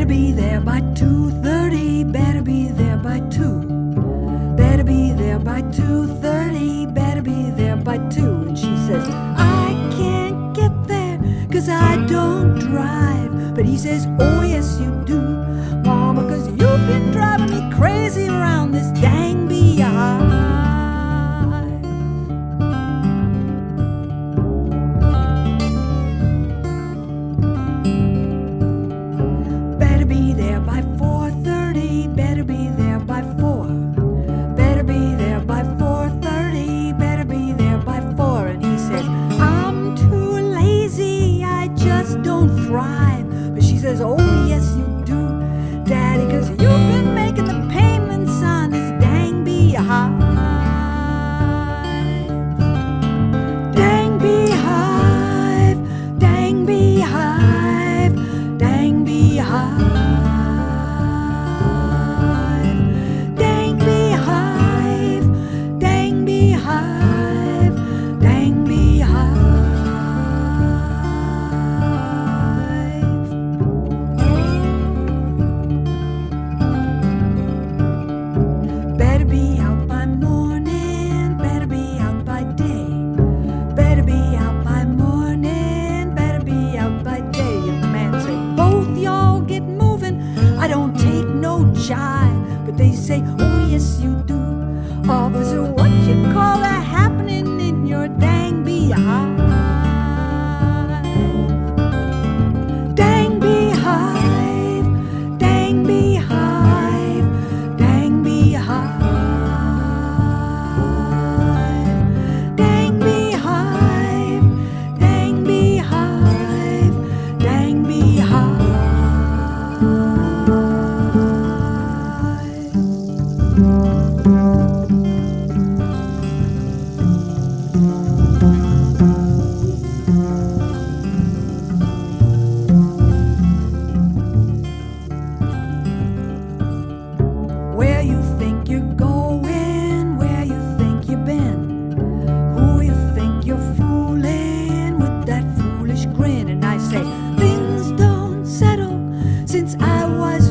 be there by 2:30, better be there by 2. Better be there by 2:30, better be there by 2. And she says, I can't get there, 'cause I don't drive. But he says, oh yes you do, Mama, 'cause you've been driving me crazy around this dang beehive. Better be there by 4:30, better be there by 4. Better be there by 4:30, better be there by 4. And he says, I'm too lazy, I just don't thrive. But she says, oh yes you do, Daddy, 'cause you've been making the payments on this dang beehive. Dang beehive, dang beehive, dang beehive. Dang beehive, dang beehive, dang beehive. Better be out by morning, better be out by day. Better be out by morning, better be out by day. And the man said, both y'all get moving, I don't take no jive. But they say, oh yes you do, Officer, what you call that happening in your dang beehive? Dang beehive, dang beehive, dang beehive. Dang beehive, dang beehive, dang beehive. Where you think you're going, where you think you've been, who you think you're fooling with that foolish grin. And I say, things don't settle since I was